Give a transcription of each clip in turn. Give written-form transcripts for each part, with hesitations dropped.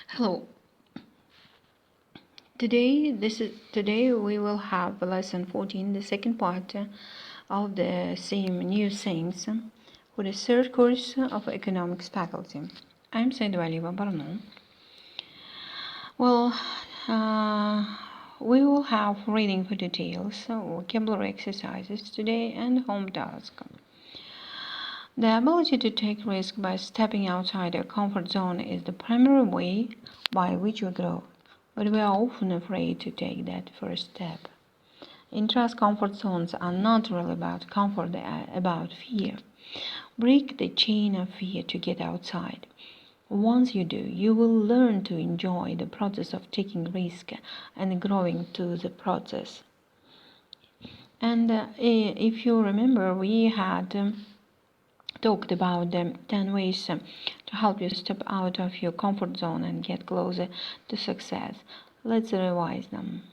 Hello. Today we will have lesson 14, the second part of the same new things for the third course of economics faculty. I'm Saydivalieva B. Well, we will have reading for details, vocabulary exercises today, and home task. The ability to take risks by stepping outside our comfort zone is the primary way by which we grow, but we are often afraid to take that first step. In trust, comfort zones are not really about comfort, they are about fear. Break the chain of fear to get outside. Once you do, you will learn to enjoy the process of taking risk and growing to the process. And if you remember, we had talked about the 10 ways to help you step out of your comfort zone and get closer to success. Let's revise them.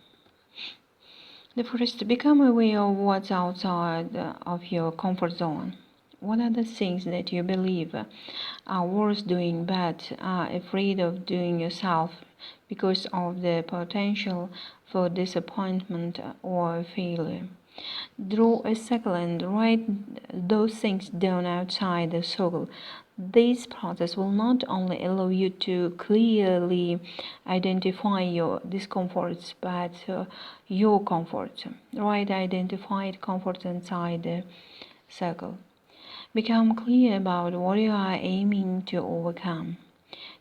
The first, become aware of what's outside of your comfort zone. What are the things that you believe are worth doing but are afraid of doing yourself because of the potential for disappointment or failure? Draw a circle and write those things down outside the circle. This process will not only allow you to clearly identify your discomforts, but your comforts. Write identified comforts inside the circle. Become clear about what you are aiming to overcome.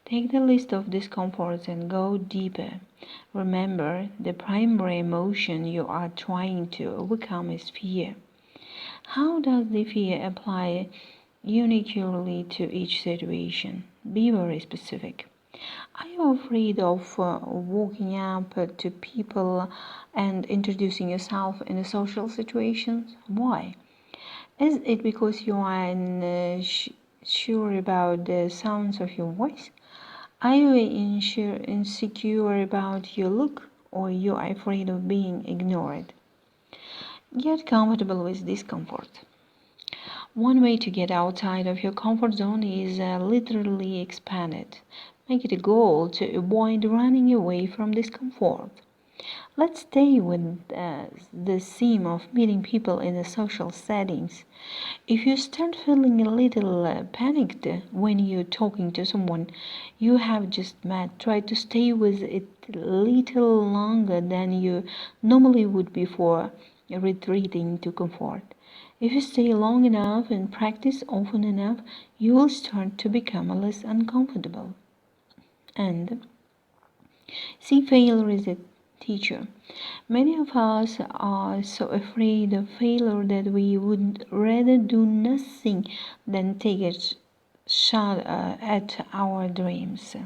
Take the list of discomforts and go deeper. Remember, the primary emotion you are trying to overcome is fear. How does the fear apply uniquely to each situation? Be very specific. Are you afraid of walking up to people and introducing yourself in a social situations? Why? Is it because you are unsure about the sounds of your voice? Are you insecure about your look, or you are afraid of being ignored? Get comfortable with discomfort. One way to get outside of your comfort zone is literally expand it. Make it a goal to avoid running away from discomfort. Let's stay with the theme of meeting people in the social settings. If you start feeling a little panicked when you're talking to someone you have just met, try to stay with it a little longer than you normally would before retreating to comfort. If you stay long enough and practice often enough, you will start to become less uncomfortable. And see failure as a teacher. Many of us are so afraid of failure that we would rather do nothing than take a shot at our dreams.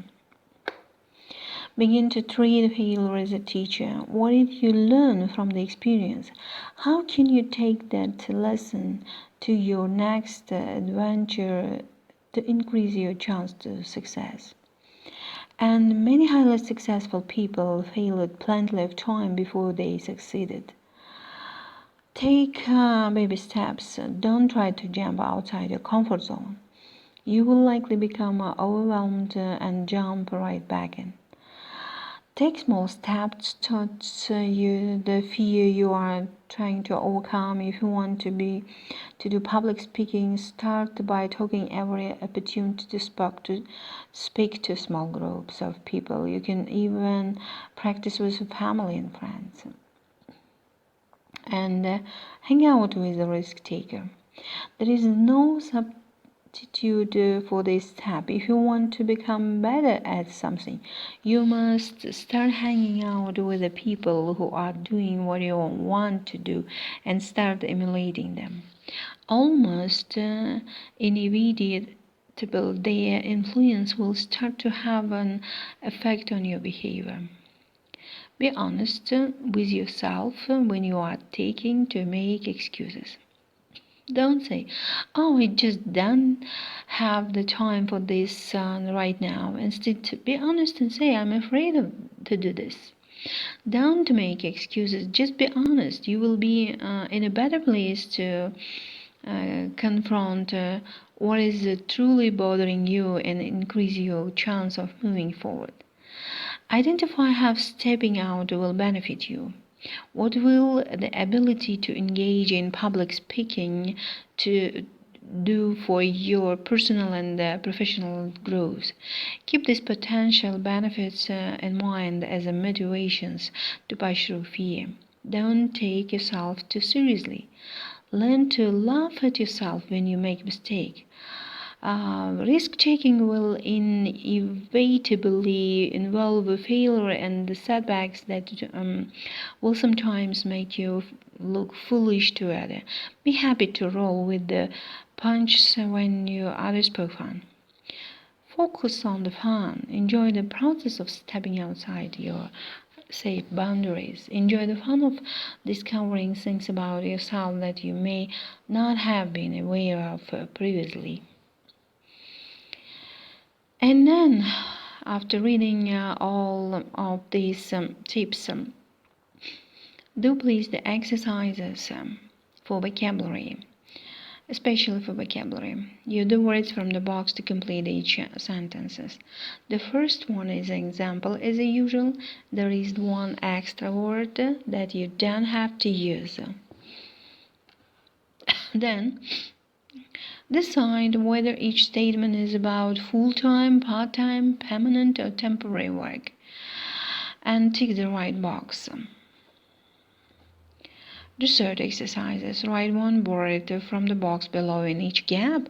Begin to treat failure as a teacher. What did you learn from the experience? How can you take that lesson to your next adventure to increase your chance to success? And many highly successful people failed plenty of time before they succeeded. Take baby steps. Don't try to jump outside your comfort zone. You will likely become overwhelmed and jump right back in. Take small steps towards the fear you are trying to overcome. If you want to do public speaking, start by talking every opportunity to speak to small groups of people. You can even practice with family and friends. And hang out with a risk taker. There is no substitute for this step. If you want to become better at something, you must start hanging out with the people who are doing what you want to do and start emulating them. Almost inevitable, their influence will start to have an effect on your behavior. Be honest with yourself when you are taking to make excuses. Don't say, oh, I just don't have the time for this right now. Instead, be honest and say, I'm afraid to do this. Don't make excuses, just be honest. You will be in a better place to confront what is truly bothering you and increase your chance of moving forward. Identify how stepping out will benefit you. What will the ability to engage in public speaking to do for your personal and professional growth? Keep these potential benefits in mind as a motivations to push through fear. Don't take yourself too seriously. Learn to laugh at yourself when you make a mistake. Risk-taking will inevitably involve failure and setbacks that will sometimes make you look foolish to others. Be happy to roll with the punches when others poke fun. Focus on the fun. Enjoy the process of stepping outside your safe boundaries. Enjoy the fun of discovering things about yourself that you may not have been aware of previously. And then, after reading all of these tips, do please the exercises for vocabulary, especially for vocabulary. Use the words from the box to complete each sentences. The first one is an example. As usual, there is one extra word that you don't have to use. Then, decide whether each statement is about full-time, part-time, permanent, or temporary work, and tick the right box. The third exercises. Write one word from the box below in each gap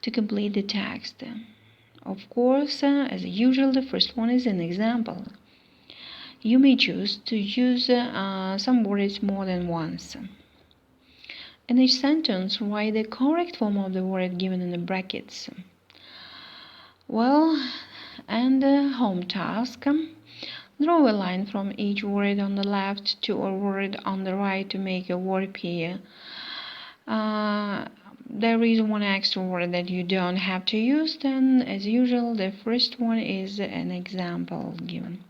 to complete the text. Of course, as usual, the first one is an example. You may choose to use some words more than once. In each sentence, write the correct form of the word given in the brackets. Well, and the home task. Draw a line from each word on the left to a word on the right to make a word appear. There is one extra word that you don't have to use. Then, as usual, the first one is an example given.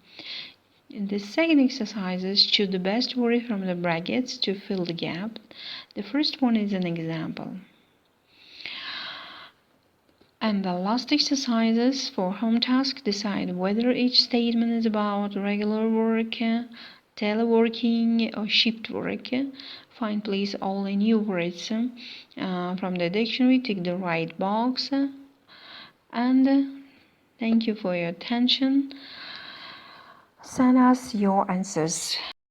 In the second exercises, choose the best word from the brackets to fill the gap. The first one is an example. And the last exercises for home task, decide whether each statement is about regular work, teleworking, or shift work. Find please all the new words from the dictionary, tick the right box. And thank you for your attention. Send us your answers.